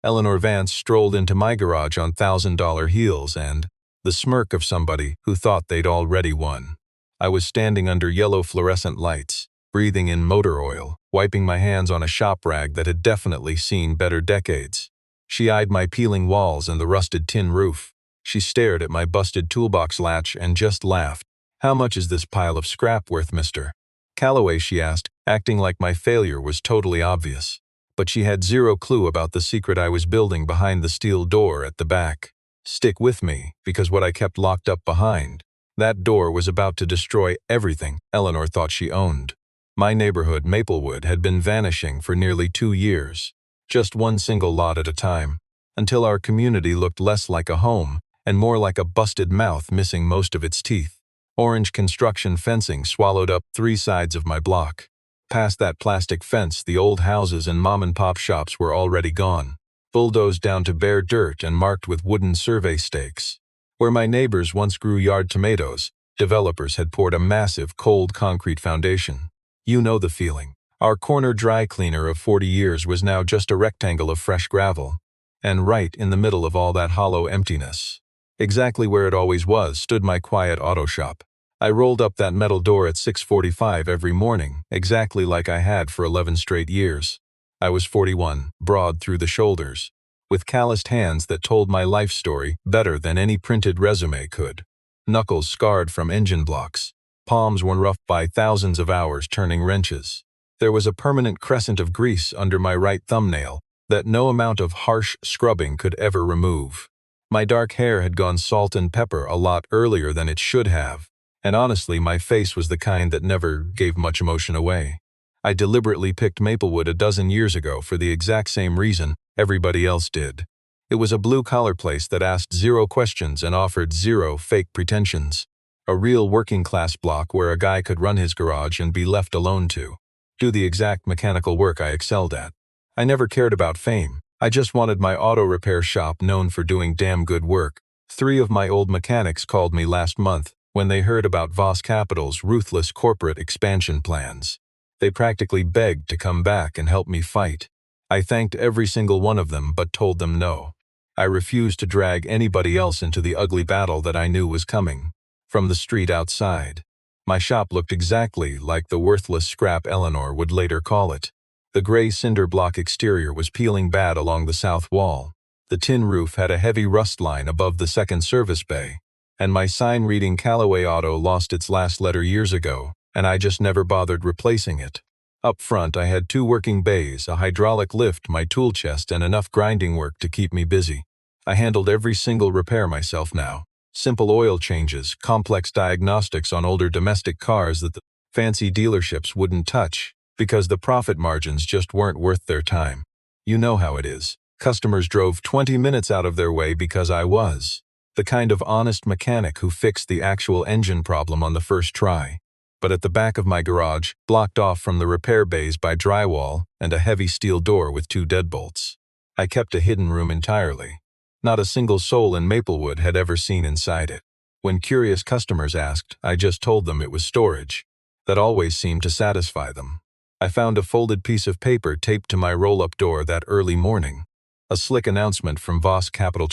Eleanor Vance strolled into my garage on $1,000 heels and the smirk of somebody who thought they'd already won. I was standing under yellow fluorescent lights, breathing in motor oil, wiping my hands on a shop rag that had definitely seen better decades. She eyed my peeling walls and the rusted tin roof. She stared at my busted toolbox latch and just laughed. "How much is this pile of scrap worth, mister?" "Calloway," she asked, acting like my failure was totally obvious. But she had zero clue about the secret I was building behind the steel door at the back. Stick with me, because what I kept locked up behind, that door was about to destroy everything Eleanor thought she owned. My neighborhood, Maplewood, had been vanishing for nearly 2 years, just one single lot at a time, until our community looked less like a home and more like a busted mouth missing most of its teeth. Orange construction fencing swallowed up 3 sides of my block. Past that plastic fence, the old houses and mom-and-pop shops were already gone, bulldozed down to bare dirt and marked with wooden survey stakes. Where my neighbors once grew yard tomatoes, developers had poured a massive, cold concrete foundation. You know the feeling. Our corner dry cleaner of 40 years was now just a rectangle of fresh gravel. And right in the middle of all that hollow emptiness, exactly where it always was, stood my quiet auto shop. I rolled up that metal door at 6:45 every morning, exactly like I had for 11 straight years. I was 41, broad through the shoulders, with calloused hands that told my life story better than any printed resume could. Knuckles scarred from engine blocks, palms worn rough by thousands of hours turning wrenches. There was a permanent crescent of grease under my right thumbnail that no amount of harsh scrubbing could ever remove. My dark hair had gone salt and pepper a lot earlier than it should have. And honestly, my face was the kind that never gave much emotion away. I deliberately picked Maplewood a dozen years ago for the exact same reason everybody else did. It was a blue-collar place that asked 0 questions and offered 0 fake pretensions. A real working-class block where a guy could run his garage and be left alone to do the exact mechanical work I excelled at. I never cared about fame. I just wanted my auto repair shop known for doing damn good work. 3 of my old mechanics called me last month when they heard about Voss Capital's ruthless corporate expansion plans. They practically begged to come back and help me fight. I thanked every single one of them but told them no. I refused to drag anybody else into the ugly battle that I knew was coming. From the street outside, my shop looked exactly like the worthless scrap Eleanor would later call it. The gray cinder block exterior was peeling bad along the south wall. The tin roof had a heavy rust line above the second service bay, and my sign reading Calloway Auto lost its last letter years ago, and I just never bothered replacing it. Up front, I had 2 working bays, a hydraulic lift, my tool chest, and enough grinding work to keep me busy. I handled every single repair myself now. Simple oil changes, complex diagnostics on older domestic cars that the fancy dealerships wouldn't touch, because the profit margins just weren't worth their time. You know how it is. Customers drove 20 minutes out of their way because I was the kind of honest mechanic who fixed the actual engine problem on the first try. But at the back of my garage, blocked off from the repair bays by drywall and a heavy steel door with 2 deadbolts, I kept a hidden room entirely. Not a single soul in Maplewood had ever seen inside it. When curious customers asked, I just told them it was storage. That always seemed to satisfy them. I found a folded piece of paper taped to my roll-up door that early morning. A slick announcement from Voss Capital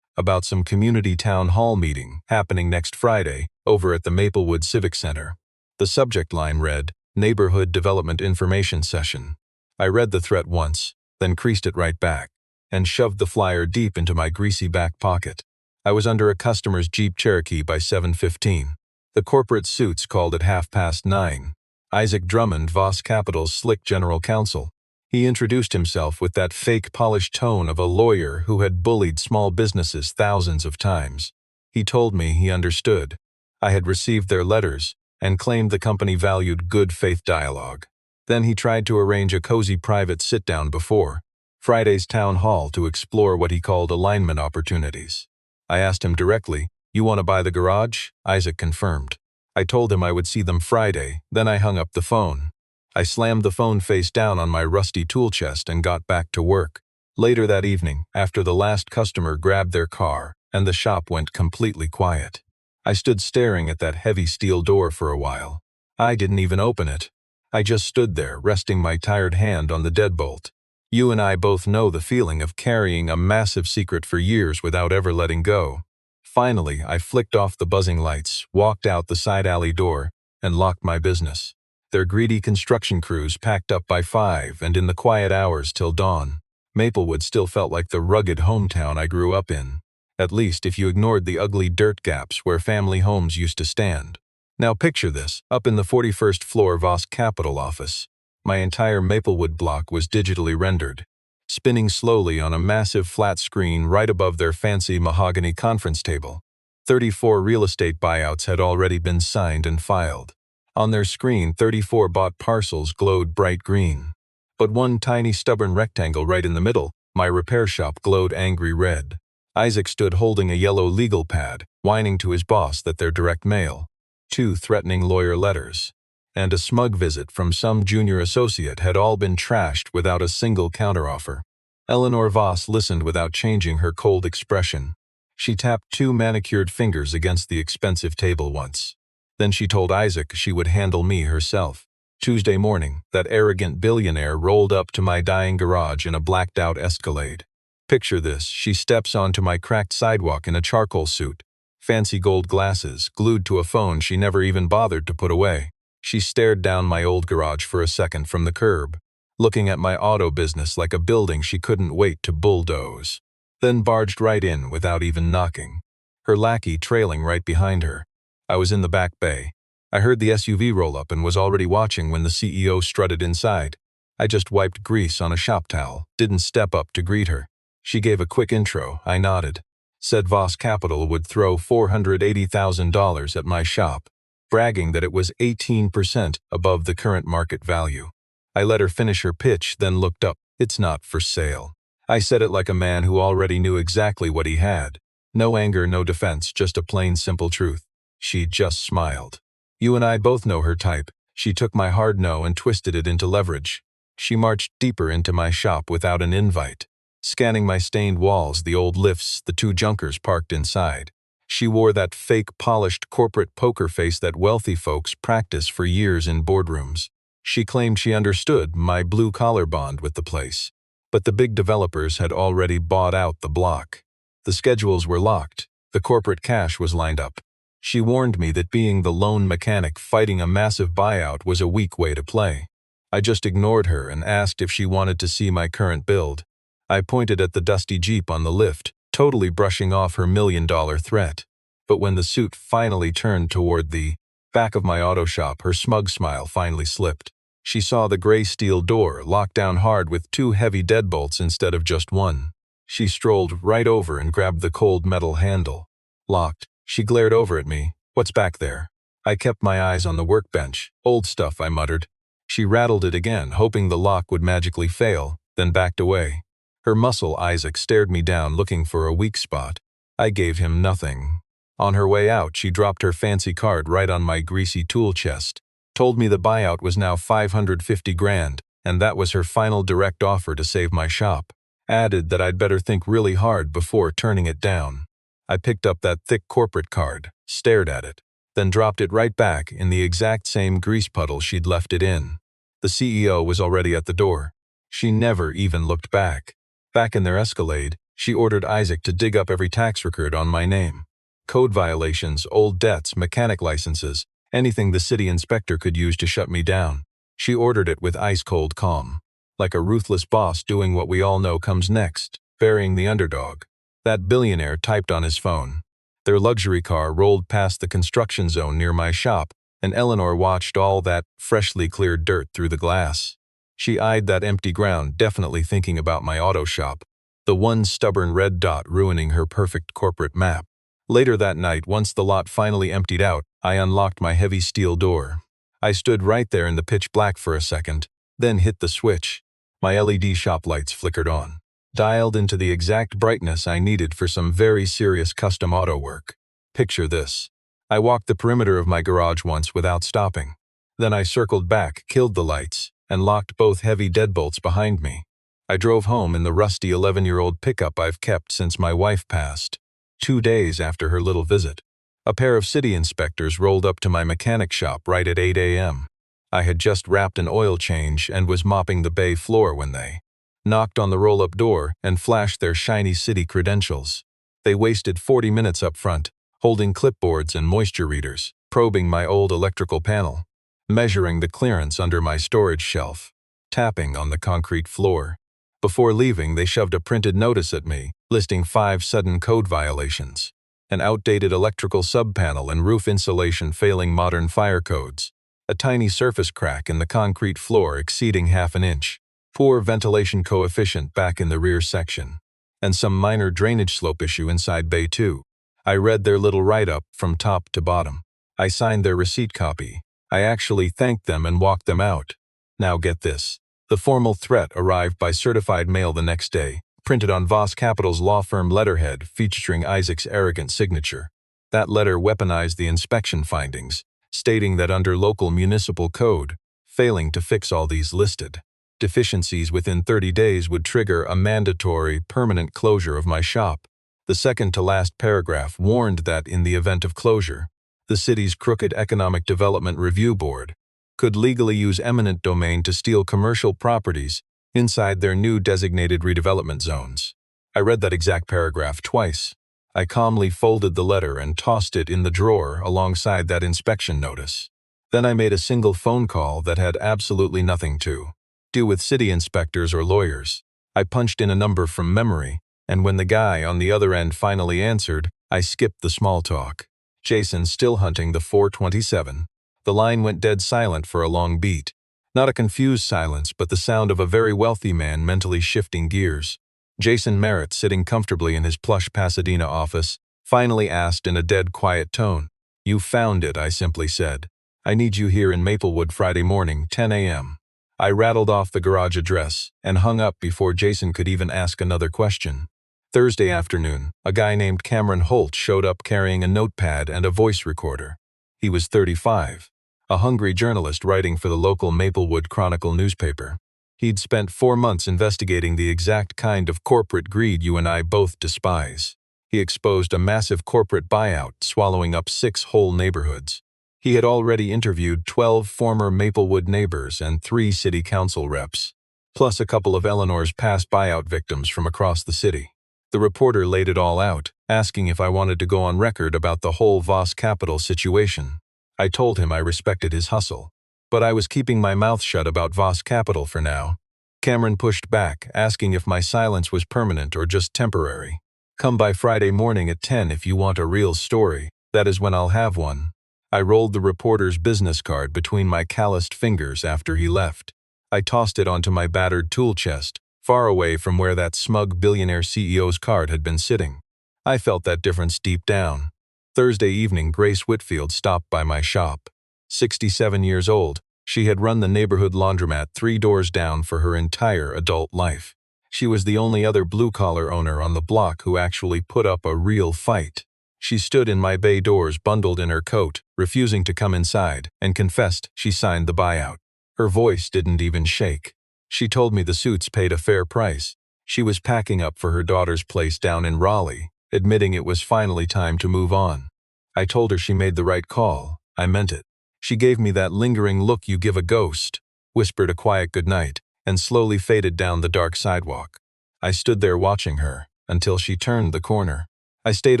about some community town hall meeting happening next Friday over at the Maplewood Civic Center. The subject line read, Neighborhood Development Information Session. I read the threat once, then creased it right back, and shoved the flyer deep into my greasy back pocket. I was under a customer's Jeep Cherokee by 7:15. The corporate suits called at 9:30. Isaac Drummond, Voss Capital's slick general counsel. He introduced himself with that fake polished tone of a lawyer who had bullied small businesses thousands of times. He told me he understood. I had received their letters and claimed the company valued good faith dialogue. Then he tried to arrange a cozy private sit-down before Friday's town hall to explore what he called alignment opportunities. I asked him directly, "You want to buy the garage?" Isaac confirmed. I told him I would see them Friday, then I hung up the phone. I slammed the phone face down on my rusty tool chest and got back to work. Later that evening, after the last customer grabbed their car and the shop went completely quiet, I stood staring at that heavy steel door for a while. I didn't even open it. I just stood there, resting my tired hand on the deadbolt. You and I both know the feeling of carrying a massive secret for years without ever letting go. Finally, I flicked off the buzzing lights, walked out the side alley door, and locked my business. Their greedy construction crews packed up by 5, and in the quiet hours till dawn, Maplewood still felt like the rugged hometown I grew up in. At least if you ignored the ugly dirt gaps where family homes used to stand. Now picture this, up in the 41st floor Voss Capital office. My entire Maplewood block was digitally rendered, spinning slowly on a massive flat screen right above their fancy mahogany conference table. 34 real estate buyouts had already been signed and filed. On their screen, 34 bought parcels glowed bright green. But one tiny stubborn rectangle right in the middle, my repair shop, glowed angry red. Isaac stood holding a yellow legal pad, whining to his boss that their direct mail, 2 threatening lawyer letters, and a smug visit from some junior associate had all been trashed without a single counteroffer. Eleanor Voss listened without changing her cold expression. She tapped 2 manicured fingers against the expensive table once. Then she told Isaac she would handle me herself. Tuesday morning, that arrogant billionaire rolled up to my dying garage in a blacked-out Escalade. Picture this, she steps onto my cracked sidewalk in a charcoal suit, fancy gold glasses, glued to a phone she never even bothered to put away. She stared down my old garage for a second from the curb, looking at my auto business like a building she couldn't wait to bulldoze. Then barged right in without even knocking, her lackey trailing right behind her. I was in the back bay. I heard the SUV roll up and was already watching when the CEO strutted inside. I just wiped grease on a shop towel, didn't step up to greet her. She gave a quick intro, I nodded. Said Voss Capital would throw $480,000 at my shop, bragging that it was 18% above the current market value. I let her finish her pitch, then looked up. It's not for sale. I said it like a man who already knew exactly what he had. No anger, no defense, just a plain simple truth. She just smiled. You and I both know her type. She took my hard no and twisted it into leverage. She marched deeper into my shop without an invite, scanning my stained walls, the old lifts, the 2 junkers parked inside. She wore that fake polished corporate poker face that wealthy folks practice for years in boardrooms. She claimed she understood my blue-collar bond with the place. But the big developers had already bought out the block. The schedules were locked. The corporate cash was lined up. She warned me that being the lone mechanic fighting a massive buyout was a weak way to play. I just ignored her and asked if she wanted to see my current build. I pointed at the dusty Jeep on the lift, totally brushing off her $1-million threat. But when the suit finally turned toward the back of my auto shop, her smug smile finally slipped. She saw the gray steel door locked down hard with 2 heavy deadbolts instead of just 1. She strolled right over and grabbed the cold metal handle. Locked. She glared over at me. What's back there? I kept my eyes on the workbench. Old stuff, I muttered. She rattled it again, hoping the lock would magically fail, then backed away. Her muscle Isaac stared me down, looking for a weak spot. I gave him nothing. On her way out, she dropped her fancy card right on my greasy tool chest, told me the buyout was now $550,000, and that was her final direct offer to save my shop. Added that I'd better think really hard before turning it down. I picked up that thick corporate card, stared at it, then dropped it right back in the exact same grease puddle she'd left it in. The CEO was already at the door. She never even looked back. Back in their Escalade, she ordered Isaac to dig up every tax record on my name. Code violations, old debts, mechanic licenses, anything the city inspector could use to shut me down. She ordered it with ice-cold calm, like a ruthless boss doing what we all know comes next, burying the underdog. That billionaire typed on his phone. Their luxury car rolled past the construction zone near my shop, and Eleanor watched all that freshly cleared dirt through the glass. She eyed that empty ground, definitely thinking about my auto shop, the one stubborn red dot ruining her perfect corporate map. Later that night, once the lot finally emptied out, I unlocked my heavy steel door. I stood right there in the pitch black for a second, then hit the switch. My LED shop lights flickered on, dialed into the exact brightness I needed for some very serious custom auto work. Picture this. I walked the perimeter of my garage once without stopping. Then I circled back, killed the lights, and locked both heavy deadbolts behind me. I drove home in the rusty 11-year-old pickup I've kept since my wife passed. 2 days after her little visit, a pair of city inspectors rolled up to my mechanic shop right at 8 a.m. I had just wrapped an oil change and was mopping the bay floor when they knocked on the roll-up door, and flashed their shiny city credentials. They wasted 40 minutes up front, holding clipboards and moisture readers, probing my old electrical panel, measuring the clearance under my storage shelf, tapping on the concrete floor. Before leaving, they shoved a printed notice at me, listing 5 sudden code violations: an outdated electrical subpanel and roof insulation failing modern fire codes, a tiny surface crack in the concrete floor exceeding half an inch, poor ventilation coefficient back in the rear section, and some minor drainage slope issue inside Bay 2. I read their little write-up from top to bottom. I signed their receipt copy. I actually thanked them and walked them out. Now get this. The formal threat arrived by certified mail the next day, printed on Voss Capital's law firm letterhead featuring Isaac's arrogant signature. That letter weaponized the inspection findings, stating that under local municipal code, failing to fix all these listed deficiencies within 30 days would trigger a mandatory, permanent closure of my shop. The second-to-last paragraph warned that in the event of closure, the city's crooked Economic Development Review Board could legally use eminent domain to steal commercial properties inside their new designated redevelopment zones. I read that exact paragraph twice. I calmly folded the letter and tossed it in the drawer alongside that inspection notice. Then I made a single phone call that had absolutely nothing to do with city inspectors or lawyers. I punched in a number from memory, and when the guy on the other end finally answered, I skipped the small talk. Jason still hunting the 427. The line went dead silent for a long beat. Not a confused silence, but the sound of a very wealthy man mentally shifting gears. Jason Merritt, sitting comfortably in his plush Pasadena office, finally asked in a dead quiet tone. "You found it," I simply said. "I need you here in Maplewood Friday morning, 10 a.m. I rattled off the garage address and hung up before Jason could even ask another question. Thursday afternoon, a guy named Cameron Holt showed up carrying a notepad and a voice recorder. He was 35, a hungry journalist writing for the local Maplewood Chronicle newspaper. He'd spent 4 months investigating the exact kind of corporate greed you and I both despise. He exposed a massive corporate buyout swallowing up 6 whole neighborhoods. He had already interviewed 12 former Maplewood neighbors and 3 city council reps, plus a couple of Eleanor's past buyout victims from across the city. The reporter laid it all out, asking if I wanted to go on record about the whole Voss Capital situation. I told him I respected his hustle, but I was keeping my mouth shut about Voss Capital for now. Cameron pushed back, asking if my silence was permanent or just temporary. "Come by Friday morning at 10 if you want a real story. That is when I'll have one." I rolled the reporter's business card between my calloused fingers after he left. I tossed it onto my battered tool chest, far away from where that smug billionaire CEO's card had been sitting. I felt that difference deep down. Thursday evening, Grace Whitfield stopped by my shop. 67 years old, she had run the neighborhood laundromat 3 doors down for her entire adult life. She was the only other blue-collar owner on the block who actually put up a real fight. She stood in my bay doors bundled in her coat, refusing to come inside, and confessed she signed the buyout. Her voice didn't even shake. She told me the suits paid a fair price. She was packing up for her daughter's place down in Raleigh, admitting it was finally time to move on. I told her she made the right call. I meant it. She gave me that lingering look you give a ghost, whispered a quiet goodnight, and slowly faded down the dark sidewalk. I stood there watching her, until she turned the corner. I stayed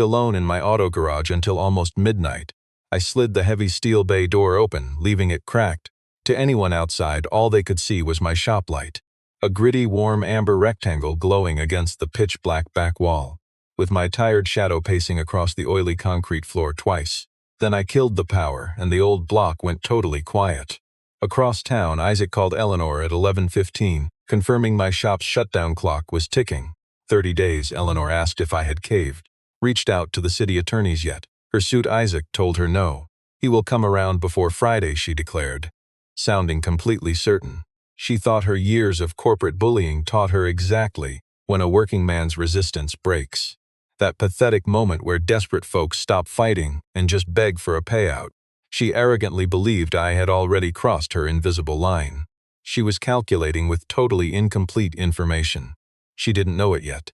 alone in my auto garage until almost midnight. I slid the heavy steel bay door open, leaving it cracked. To anyone outside, all they could see was my shop light, a gritty, warm amber rectangle glowing against the pitch-black back wall, with my tired shadow pacing across the oily concrete floor twice. Then I killed the power, and the old block went totally quiet. Across town, Isaac called Eleanor at 11:15, confirming my shop's shutdown clock was ticking. 30 days, Eleanor asked if I had caved. Reached out to the city attorneys yet. Her suit Isaac told her no. He will come around before Friday, she declared, sounding completely certain. She thought her years of corporate bullying taught her exactly when a working man's resistance breaks. That pathetic moment where desperate folks stop fighting and just beg for a payout. She arrogantly believed I had already crossed her invisible line. She was calculating with totally incomplete information. She didn't know it yet.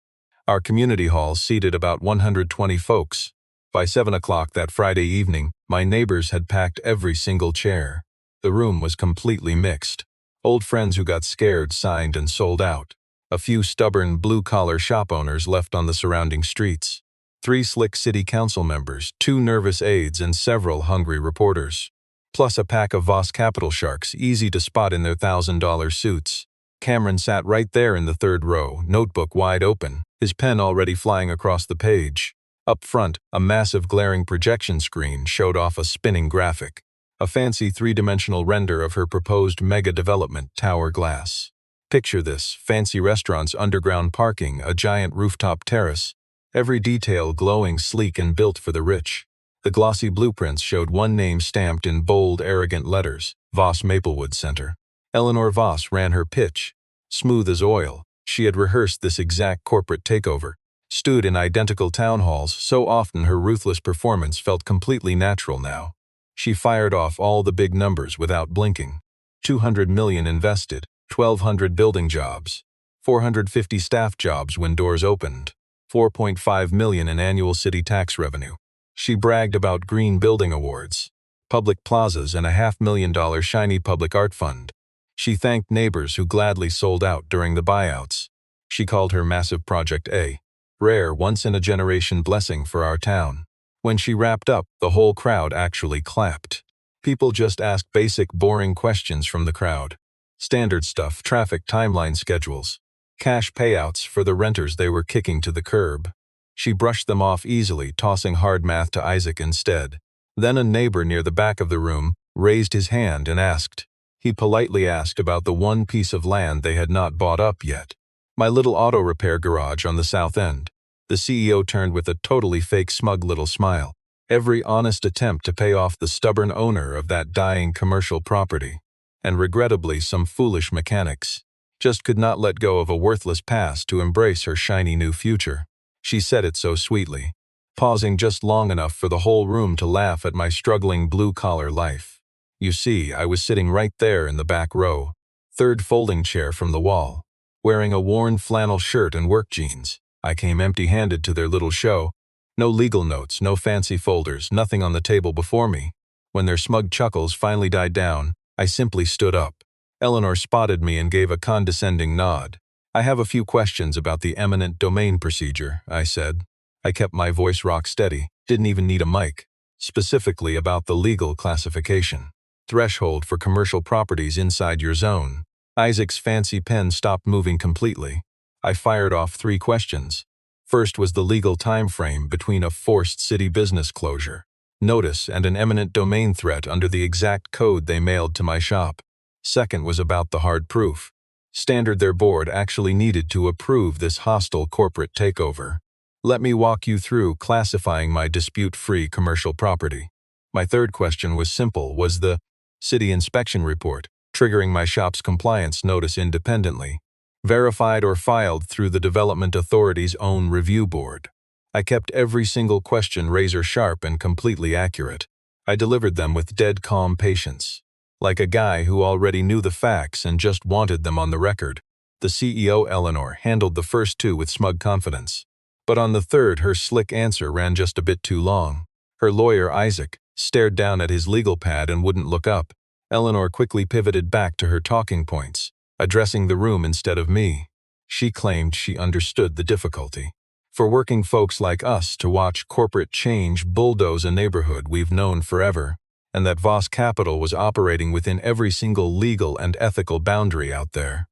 Our community hall seated about 120 folks. By 7 o'clock that Friday evening, my neighbors had packed every single chair. The room was completely mixed. Old friends who got scared signed and sold out. a few stubborn blue-collar shop owners left on the surrounding streets, 3 slick city council members, 2 nervous aides, and several hungry reporters. Plus a pack of Voss capital sharks, easy to spot in their $1,000 suits. Cameron sat right there in the 3rd row, notebook wide open, his pen already flying across the page. Up front, a massive glaring projection screen showed off a spinning graphic, a fancy 3-dimensional render of her proposed mega-development, Tower Glass. Picture this: fancy restaurants, underground parking, a giant rooftop terrace, every detail glowing, sleek, and built for the rich. The glossy blueprints showed one name stamped in bold, arrogant letters: Voss Maplewood Center. Eleanor Voss ran her pitch. Smooth as oil, she had rehearsed this exact corporate takeover, stood in identical town halls so often her ruthless performance felt completely natural now. She fired off all the big numbers without blinking. 200 million invested, 1,200 building jobs, 450 staff jobs when doors opened, 4.5 million in annual city tax revenue. She bragged about green building awards, public plazas, and a $500,000 shiny public art fund. She thanked neighbors who gladly sold out during the buyouts. She called her massive Project a rare, once-in-a-generation blessing for our town. When she wrapped up, the whole crowd actually clapped. People just asked basic, boring questions from the crowd. Standard stuff: traffic, timeline, schedules, cash payouts for the renters they were kicking to the curb. She brushed them off easily, tossing hard math to Isaac instead. Then a neighbor near the back of the room raised his hand and asked. He politely asked about the one piece of land they had not bought up yet. My little auto repair garage on the south end. The CEO turned with a totally fake, smug little smile. Every honest attempt to pay off the stubborn owner of that dying commercial property. And regrettably, some foolish mechanics just could not let go of a worthless past to embrace her shiny new future. She said it so sweetly, pausing just long enough for the whole room to laugh at my struggling blue-collar life. You see, I was sitting right there in the back row, 3rd folding chair from the wall, wearing a worn flannel shirt and work jeans. I came empty-handed to their little show. No legal notes, no fancy folders, nothing on the table before me. When their smug chuckles finally died down, I simply stood up. Eleanor spotted me and gave a condescending nod. I have a few questions about the eminent domain procedure, I said. I kept my voice rock steady, didn't even need a mic. Specifically about the legal classification. Threshold for commercial properties inside your zone. Isaac's fancy pen stopped moving completely. I fired off 3 questions. First was the legal time frame between a forced city business closure, notice, and an eminent domain threat under the exact code they mailed to my shop. Second was about the hard proof. Standard their board actually needed to approve this hostile corporate takeover. Let me walk you through classifying my dispute-free commercial property. My third question was simple: was the city inspection report, triggering my shop's compliance notice independently, verified or filed through the Development Authority's own review board? I kept every single question razor sharp and completely accurate. I delivered them with dead calm patience, like a guy who already knew the facts and just wanted them on the record. The CEO, Eleanor, handled the first 2 with smug confidence. But on the third, her slick answer ran just a bit too long. Her lawyer, Isaac, stared down at his legal pad and wouldn't look up. Eleanor quickly pivoted back to her talking points, addressing the room instead of me. She claimed she understood the difficulty. For working folks like us to watch corporate change bulldoze a neighborhood we've known forever, and that Voss Capital was operating within every single legal and ethical boundary out there.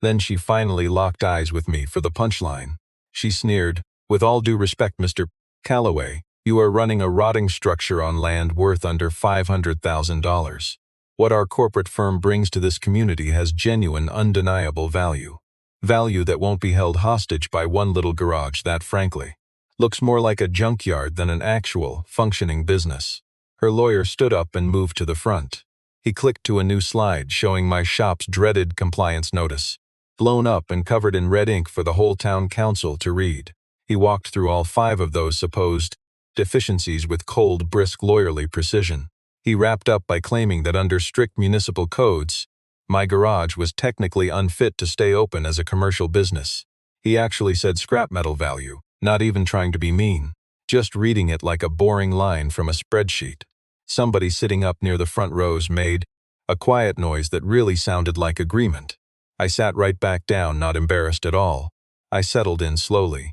Then she finally locked eyes with me for the punchline. She sneered, "With all due respect, Mr. Calloway, you are running a rotting structure on land worth under $500,000. What our corporate firm brings to this community has genuine, undeniable value. Value that won't be held hostage by one little garage that, frankly, looks more like a junkyard than an actual, functioning business." Her lawyer stood up and moved to the front. He clicked to a new slide showing my shop's dreaded compliance notice, blown up and covered in red ink for the whole town council to read. He walked through all 5 of those supposed deficiencies with cold, brisk, lawyerly precision. He wrapped up by claiming that under strict municipal codes, my garage was technically unfit to stay open as a commercial business. He actually said scrap metal value, not even trying to be mean, just reading it like a boring line from a spreadsheet. Somebody sitting up near the front rows made a quiet noise that really sounded like agreement. I sat right back down, not embarrassed at all. I settled in slowly.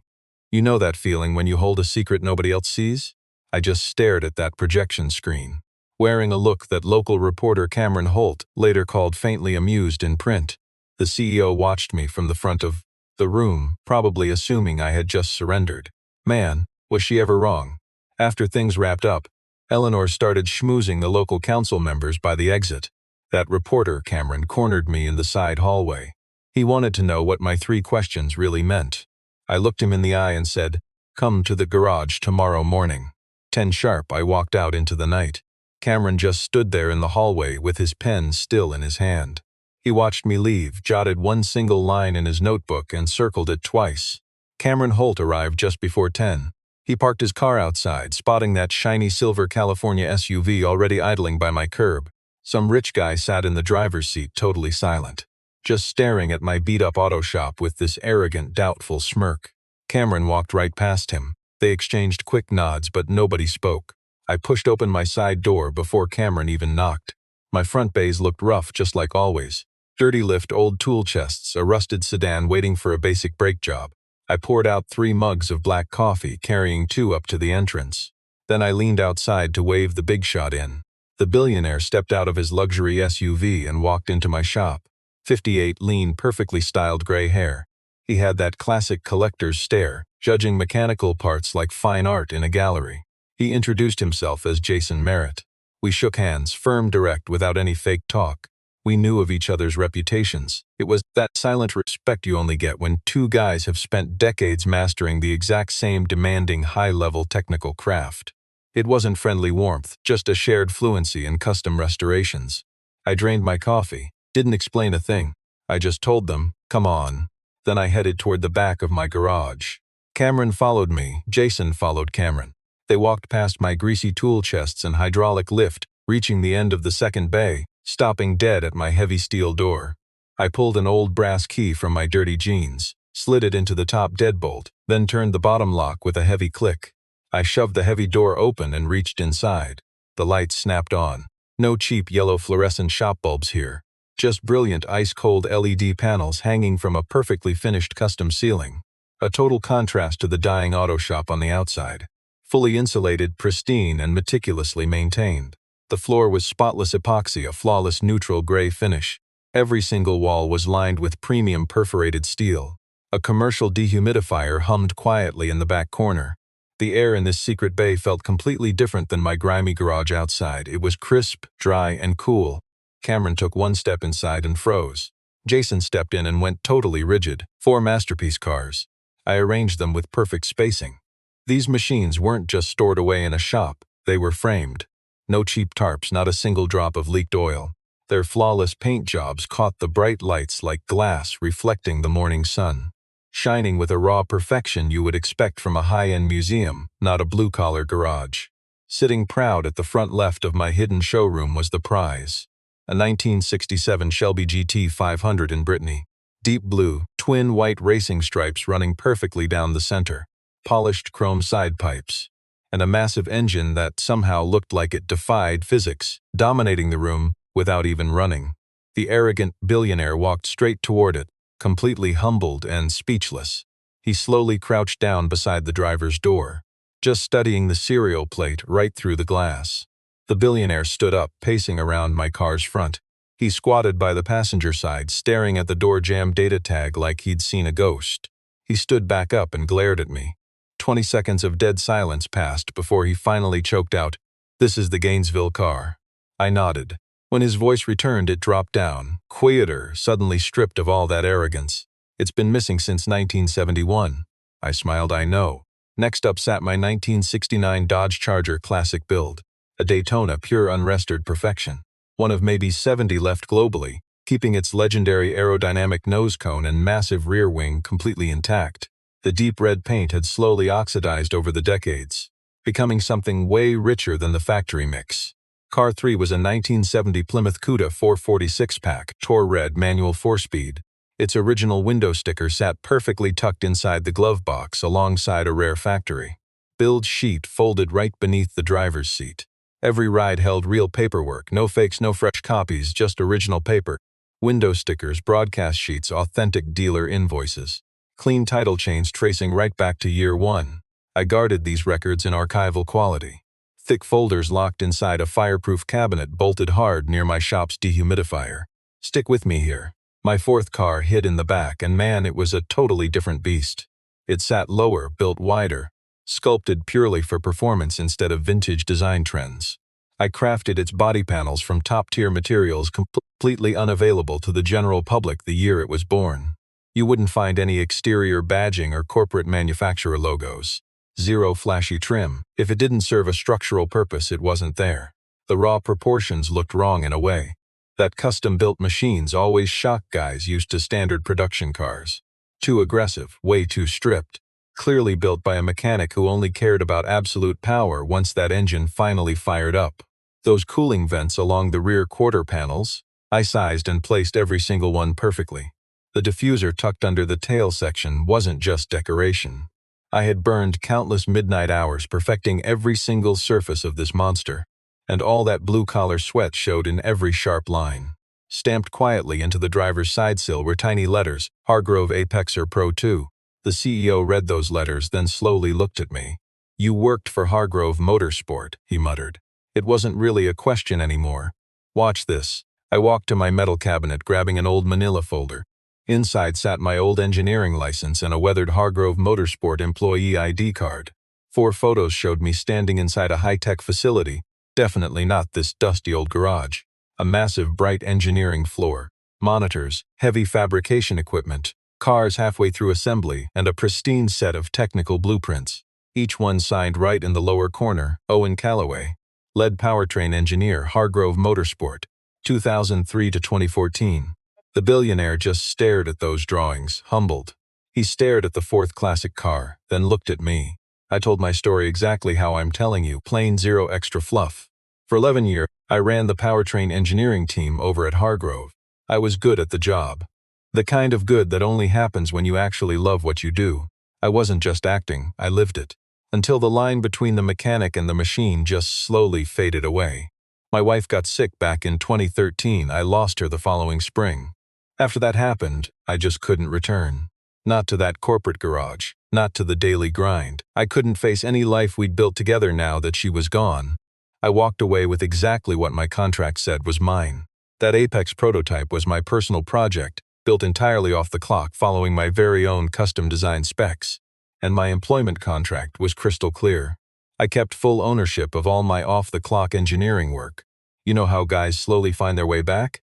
You know that feeling when you hold a secret nobody else sees? I just stared at that projection screen, wearing a look that local reporter Cameron Holt later called faintly amused in print. The CEO watched me from the front of the room, probably assuming I had just surrendered. Man, was she ever wrong. After things wrapped up, Eleanor started schmoozing the local council members by the exit. That reporter, Cameron, cornered me in the side hallway. He wanted to know what my 3 questions really meant. I looked him in the eye and said, "Come to the garage tomorrow morning." 10 sharp, I walked out into the night. Cameron just stood there in the hallway with his pen still in his hand. He watched me leave, jotted one single line in his notebook and circled it twice. Cameron Holt arrived just before 10. He parked his car outside, spotting that shiny silver California SUV already idling by my curb. Some rich guy sat in the driver's seat, totally silent, just staring at my beat-up auto shop with this arrogant, doubtful smirk. Cameron walked right past him. They exchanged quick nods, but nobody spoke. I pushed open my side door before Cameron even knocked. My front bays looked rough, just like always. Dirty lift, old tool chests, a rusted sedan waiting for a basic brake job. I poured out 3 mugs of black coffee, carrying 2 up to the entrance. Then I leaned outside to wave the big shot in. The billionaire stepped out of his luxury SUV and walked into my shop. 58, lean, perfectly styled gray hair. He had that classic collector's stare, judging mechanical parts like fine art in a gallery. He introduced himself as Jason Merritt. We shook hands, firm, direct, without any fake talk. We knew of each other's reputations. It was that silent respect you only get when 2 guys have spent decades mastering the exact same demanding high-level technical craft. It wasn't friendly warmth, just a shared fluency in custom restorations. I drained my coffee, didn't explain a thing. I just told them, "Come on." Then I headed toward the back of my garage. Cameron followed me, Jason followed Cameron. They walked past my greasy tool chests and hydraulic lift, reaching the end of the second bay, stopping dead at my heavy steel door. I pulled an old brass key from my dirty jeans, slid it into the top deadbolt, then turned the bottom lock with a heavy click. I shoved the heavy door open and reached inside. The lights snapped on. No cheap yellow fluorescent shop bulbs here. Just brilliant ice-cold LED panels hanging from a perfectly finished custom ceiling. A total contrast to the dying auto shop on the outside. Fully insulated, pristine, and meticulously maintained. The floor was spotless epoxy, a flawless neutral gray finish. Every single wall was lined with premium perforated steel. A commercial dehumidifier hummed quietly in the back corner. The air in this secret bay felt completely different than my grimy garage outside. It was crisp, dry, and cool. Cameron took 1 step inside and froze. Jason stepped in and went totally rigid. 4 masterpiece cars. I arranged them with perfect spacing. These machines weren't just stored away in a shop, they were framed. No cheap tarps, not a single drop of leaked oil. Their flawless paint jobs caught the bright lights like glass reflecting the morning sun, shining with a raw perfection you would expect from a high-end museum, not a blue-collar garage. Sitting proud at the front left of my hidden showroom was the prize. A 1967 Shelby GT 500 in Brittany. Deep blue, twin white racing stripes running perfectly down the center. Polished chrome side pipes. And a massive engine that somehow looked like it defied physics, dominating the room without even running. The arrogant billionaire walked straight toward it, completely humbled and speechless. He slowly crouched down beside the driver's door, just studying the serial plate right through the glass. The billionaire stood up, pacing around my car's front. He squatted by the passenger side, staring at the door jamb data tag like he'd seen a ghost. He stood back up and glared at me. 20 seconds of dead silence passed before he finally choked out, "This is the Gainesville car." I nodded. When his voice returned, it dropped down, quieter, suddenly stripped of all that arrogance. "It's been missing since 1971. I smiled. "I know." Next up sat my 1969 Dodge Charger classic build. A Daytona, pure unrestored perfection. One of maybe 70 left globally, keeping its legendary aerodynamic nose cone and massive rear wing completely intact. The deep red paint had slowly oxidized over the decades, becoming something way richer than the factory mix. Car 3 was a 1970 Plymouth Cuda 446-pack, Tor red manual 4-speed. Its original window sticker sat perfectly tucked inside the glove box alongside a rare factory build sheet folded right beneath the driver's seat. Every ride held real paperwork, no fakes, no fresh copies, just original paper. Window stickers, broadcast sheets, authentic dealer invoices. Clean title chains tracing right back to year one. I guarded these records in archival quality. Thick folders locked inside a fireproof cabinet bolted hard near my shop's dehumidifier. Stick with me here. My fourth car hid in the back, and man, it was a totally different beast. It sat lower, built wider, sculpted purely for performance instead of vintage design trends. I crafted its body panels from top-tier materials completely unavailable to the general public the year it was born. You wouldn't find any exterior badging or corporate manufacturer logos. Zero flashy trim. If it didn't serve a structural purpose, it wasn't there. The raw proportions looked wrong in a way. That custom-built machines always shocked guys used to standard production cars. Too aggressive, way too stripped. Clearly built by a mechanic who only cared about absolute power once that engine finally fired up. Those cooling vents along the rear quarter panels, I sized and placed every single one perfectly. The diffuser tucked under the tail section wasn't just decoration. I had burned countless midnight hours perfecting every single surface of this monster, and all that blue-collar sweat showed in every sharp line. Stamped quietly into the driver's side sill were tiny letters, Hargrove Apexer Pro 2. The CEO read those letters, then slowly looked at me. "You worked for Hargrove Motorsport," he muttered. It wasn't really a question anymore. "Watch this." I walked to my metal cabinet, grabbing an old manila folder. Inside sat my old engineering license and a weathered Hargrove Motorsport employee ID card. 4 photos showed me standing inside a high-tech facility, definitely not this dusty old garage. A massive, bright engineering floor, monitors, heavy fabrication equipment, cars halfway through assembly, and a pristine set of technical blueprints. Each one signed right in the lower corner, Owen Calloway. Lead powertrain engineer, Hargrove Motorsport, 2003 to 2014. The billionaire just stared at those drawings, humbled. He stared at the 4th classic car, then looked at me. I told my story exactly how I'm telling you, plain, zero extra fluff. For 11 years, I ran the powertrain engineering team over at Hargrove. I was good at the job. The kind of good that only happens when you actually love what you do. I wasn't just acting, I lived it. Until the line between the mechanic and the machine just slowly faded away. My wife got sick back in 2013. I lost her the following spring. After that happened, I just couldn't return. Not to that corporate garage, not to the daily grind. I couldn't face any life we'd built together now that she was gone. I walked away with exactly what my contract said was mine. That Apex prototype was my personal project, built entirely off the clock following my very own custom-designed specs. And my employment contract was crystal clear. I kept full ownership of all my off-the-clock engineering work. You know how guys slowly find their way back?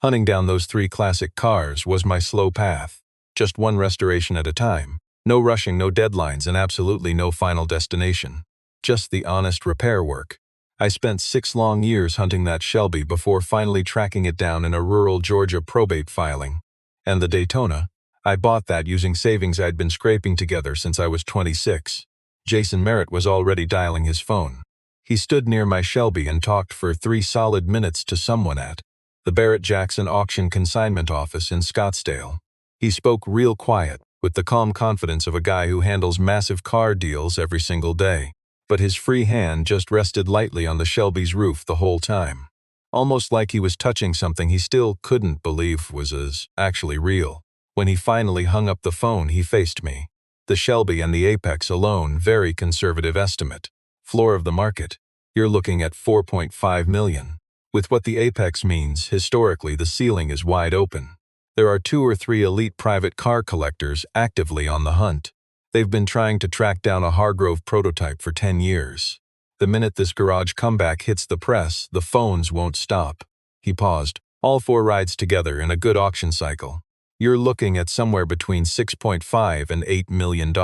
Hunting down those 3 classic cars was my slow path. Just one restoration at a time. No rushing, no deadlines, and absolutely no final destination. Just the honest repair work. I spent 6 long years hunting that Shelby before finally tracking it down in a rural Georgia probate filing. And the Daytona? I bought that using savings I'd been scraping together since I was 26. Jason Merritt was already dialing his phone. He stood near my Shelby and talked for 3 solid minutes to someone at the Barrett-Jackson Auction Consignment Office in Scottsdale. He spoke real quiet, with the calm confidence of a guy who handles massive car deals every single day. But his free hand just rested lightly on the Shelby's roof the whole time. Almost like he was touching something he still couldn't believe was actually real. When he finally hung up the phone, he faced me. The Shelby and the Apex alone, very conservative estimate. Floor of the market. You're looking at $4.5 million. With what the Apex means, historically the ceiling is wide open. There are 2 or 3 elite private car collectors actively on the hunt. They've been trying to track down a Hargrove prototype for 10 years. The minute this garage comeback hits the press, the phones won't stop. He paused. All 4 rides together in a good auction cycle. You're looking at somewhere between $6.5 and $8 million.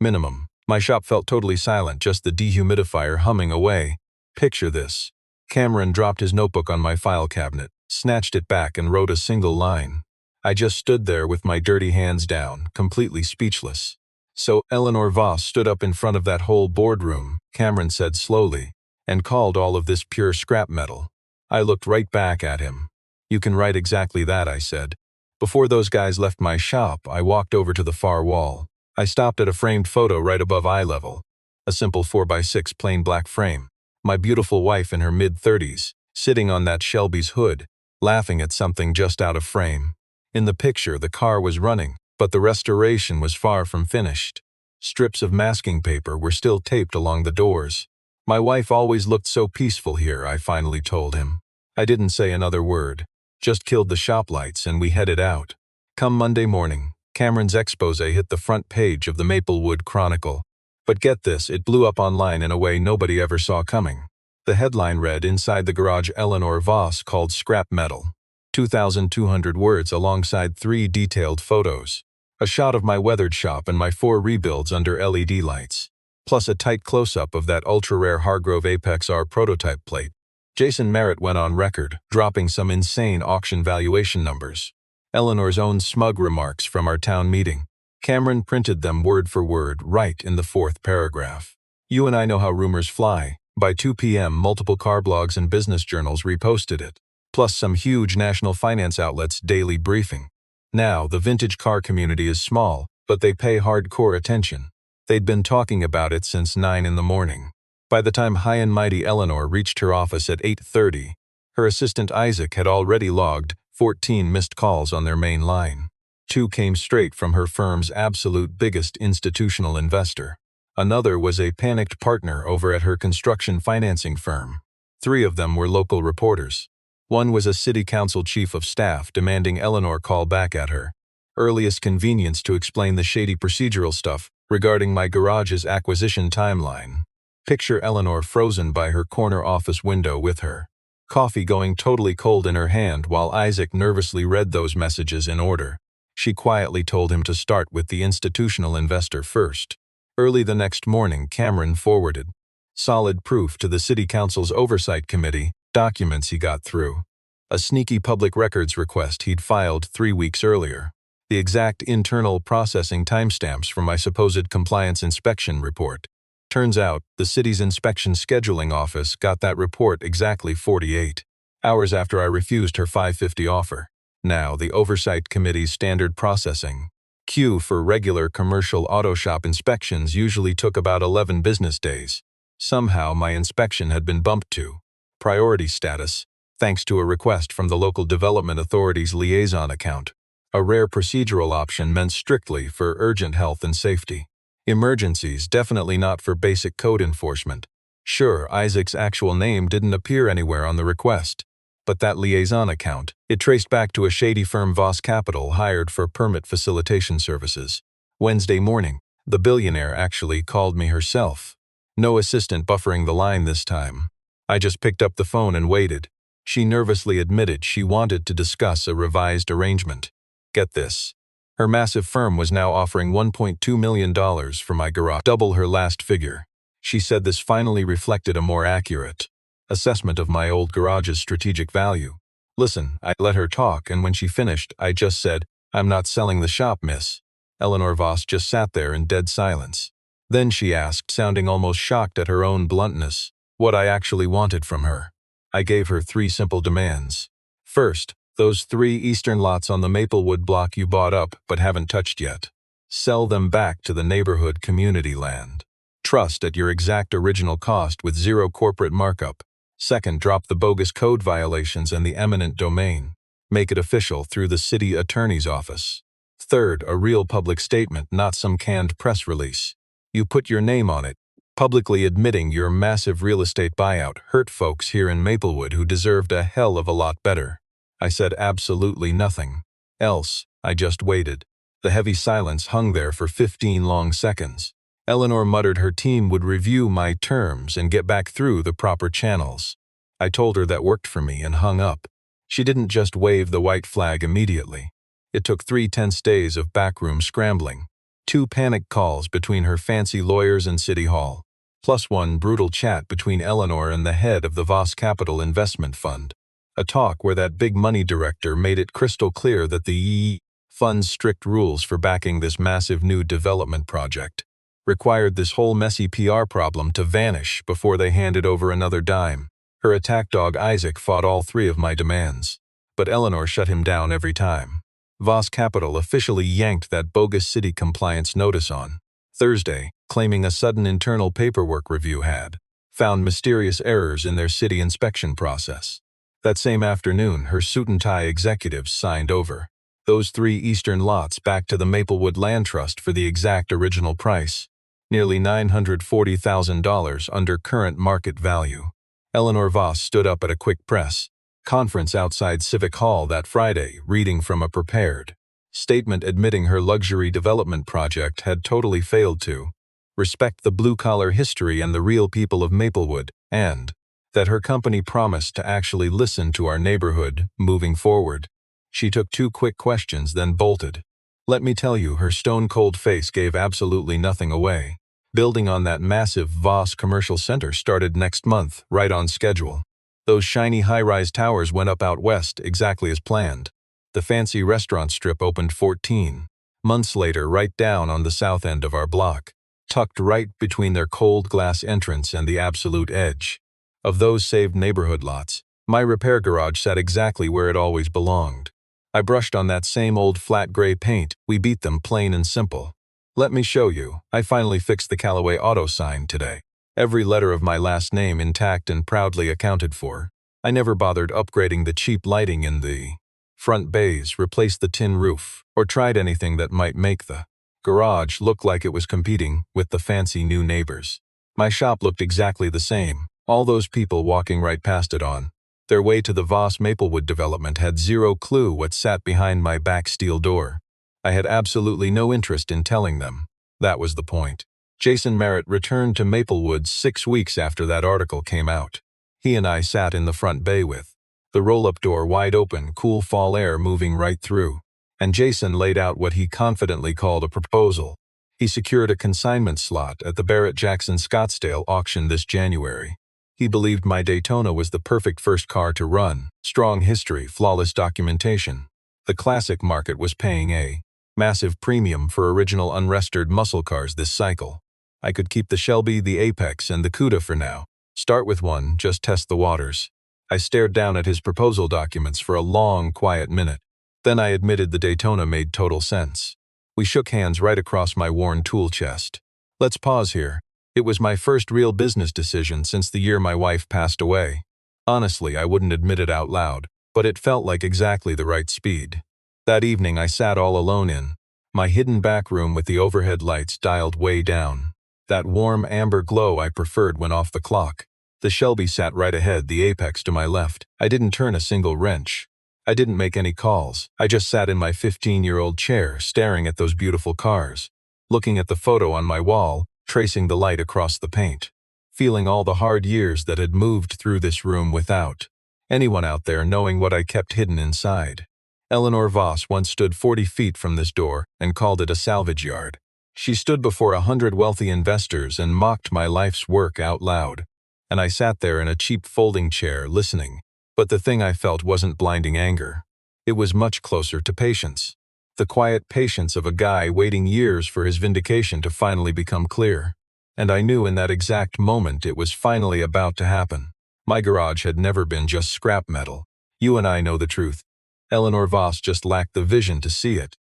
Minimum. My shop felt totally silent, just the dehumidifier humming away. Picture this. Cameron dropped his notebook on my file cabinet, snatched it back and wrote a single line. I just stood there with my dirty hands down, completely speechless. "So Eleanor Voss stood up in front of that whole boardroom," Cameron said slowly, "and called all of this pure scrap metal." I looked right back at him. "You can write exactly that," I said. Before those guys left my shop, I walked over to the far wall. I stopped at a framed photo right above eye level. A simple 4x6 plain black frame. My beautiful wife in her mid-30s, sitting on that Shelby's hood, laughing at something just out of frame. In the picture, the car was running, but the restoration was far from finished. Strips of masking paper were still taped along the doors. My wife always looked so peaceful here, I finally told him. I didn't say another word, just killed the shop lights and we headed out. Come Monday morning, Cameron's expose hit the front page of the Maplewood Chronicle. But get this, it blew up online in a way nobody ever saw coming. The headline read, "Inside the garage Eleanor Voss called scrap metal." 2,200 words alongside 3 detailed photos. A shot of my weathered shop and my 4 rebuilds under LED lights. Plus a tight close-up of that ultra-rare Hargrove Apex R prototype plate. Jason Merritt went on record, dropping some insane auction valuation numbers. Eleanor's own smug remarks from our town meeting. Cameron printed them word for word right in the 4th paragraph. You and I know how rumors fly. By 2 p.m., multiple car blogs and business journals reposted it, plus some huge national finance outlets daily briefing. Now, the vintage car community is small, but they pay hardcore attention. They'd been talking about it since 9 in the morning. By the time high and mighty Eleanor reached her office at 8:30, her assistant Isaac had already logged 14 missed calls on their main line. 2 came straight from her firm's absolute biggest institutional investor. Another was a panicked partner over at her construction financing firm. 3 of them were local reporters. One was a city council chief of staff demanding Eleanor call back at her earliest convenience to explain the shady procedural stuff regarding my garage's acquisition timeline. Picture Eleanor frozen by her corner office window with her coffee going totally cold in her hand while Isaac nervously read those messages in order. She quietly told him to start with the institutional investor first. Early the next morning, Cameron forwarded solid proof to the City Council's Oversight Committee, documents he got through. A sneaky public records request he'd filed 3 weeks earlier. The exact internal processing timestamps from my supposed compliance inspection report. Turns out, the city's inspection scheduling office got that report exactly 48 hours after I refused her $550 offer. Now, the Oversight Committee's standard processing queue for regular commercial auto shop inspections usually took about 11 business days. Somehow, my inspection had been bumped to priority status, thanks to a request from the local development authority's liaison account. A rare procedural option meant strictly for urgent health and safety. Emergencies, definitely not for basic code enforcement. Sure, Isaac's actual name didn't appear anywhere on the request. But that liaison account, it traced back to a shady firm Voss Capital hired for permit facilitation services. Wednesday morning, the billionaire actually called me herself. No assistant buffering the line this time. I just picked up the phone and waited. She nervously admitted she wanted to discuss a revised arrangement. Get this. Her massive firm was now offering $1.2 million for my garage, double her last figure. She said this finally reflected a more accurate assessment of my old garage's strategic value. Listen, I let her talk, and when she finished, I just said, "I'm not selling the shop, miss." Eleanor Voss just sat there in dead silence. Then she asked, sounding almost shocked at her own bluntness, what I actually wanted from her. I gave her 3 simple demands. First, those 3 eastern lots on the Maplewood block you bought up but haven't touched yet. Sell them back to the neighborhood community land. Trust at your exact original cost with 0 corporate markup. Second, drop the bogus code violations and the eminent domain. Make it official through the city attorney's office. Third, a real public statement, not some canned press release. You put your name on it, publicly admitting your massive real estate buyout hurt folks here in Maplewood who deserved a hell of a lot better. I said absolutely nothing else. I just waited. The heavy silence hung there for 15 long seconds. Eleanor muttered her team would review my terms and get back through the proper channels. I told her that worked for me and hung up. She didn't just wave the white flag immediately. It took 3 tense days of backroom scrambling, 2 panic calls between her fancy lawyers and City Hall, plus 1 brutal chat between Eleanor and the head of the Voss Capital Investment Fund. A talk where that big money director made it crystal clear that the fund's strict rules for backing this massive new development project required this whole messy PR problem to vanish before they handed over another dime. Her attack dog Isaac fought all 3 of my demands, but Eleanor shut him down every time. Voss Capital officially yanked that bogus city compliance notice on Thursday, claiming a sudden internal paperwork review had found mysterious errors in their city inspection process. That same afternoon, her suit-and-tie executives signed over those 3 eastern lots back to the Maplewood Land Trust for the exact original price, nearly $940,000 under current market value. Eleanor Voss stood up at a quick press conference outside Civic Hall that Friday, reading from a prepared statement admitting her luxury development project had totally failed to respect the blue-collar history and the real people of Maplewood, and that her company promised to actually listen to our neighborhood moving forward. She took 2 quick questions, then bolted. Let me tell you, her stone-cold face gave absolutely nothing away. Building on that massive Voss commercial center started next month, right on schedule. Those shiny high-rise towers went up out west exactly as planned. The fancy restaurant strip opened 14 months later right down on the south end of our block, tucked right between their cold glass entrance and the absolute edge of those saved neighborhood lots. My repair garage sat exactly where it always belonged. I brushed on that same old flat gray paint. We beat them plain and simple. Let me show you. I finally fixed the Calloway auto sign today. Every letter of my last name intact and proudly accounted for. I never bothered upgrading the cheap lighting in the front bays, replaced the tin roof, or tried anything that might make the garage look like it was competing with the fancy new neighbors. My shop looked exactly the same. All those people walking right past it on their way to the Voss Maplewood development had zero clue what sat behind my back steel door. I had absolutely no interest in telling them. That was the point. Jason Merritt returned to Maplewood 6 weeks after that article came out. He and I sat in the front bay with the roll-up door wide open, cool fall air moving right through, and Jason laid out what he confidently called a proposal. He secured a consignment slot at the Barrett-Jackson Scottsdale auction this January. He believed my Daytona was the perfect first car to run. Strong history, flawless documentation. The classic market was paying a massive premium for original unrestored muscle cars this cycle. I could keep the Shelby, the Apex, and the Cuda for now. Start with one, just test the waters. I stared down at his proposal documents for a long, quiet minute. Then I admitted the Daytona made total sense. We shook hands right across my worn tool chest. Let's pause here. It was my first real business decision since the year my wife passed away. Honestly, I wouldn't admit it out loud, but it felt like exactly the right speed. That evening I sat all alone in my hidden back room with the overhead lights dialed way down. That warm amber glow I preferred went off the clock. The Shelby sat right ahead, the Apex to my left. I didn't turn a single wrench. I didn't make any calls. I just sat in my 15-year-old chair, staring at those beautiful cars, looking at the photo on my wall, tracing the light across the paint, feeling all the hard years that had moved through this room without anyone out there knowing what I kept hidden inside. Eleanor Voss once stood 40 feet from this door and called it a salvage yard. She stood before 100 wealthy investors and mocked my life's work out loud. And I sat there in a cheap folding chair listening. But the thing I felt wasn't blinding anger. It was much closer to patience. The quiet patience of a guy waiting years for his vindication to finally become clear. And I knew in that exact moment it was finally about to happen. My garage had never been just scrap metal. You and I know the truth. Eleanor Voss just lacked the vision to see it.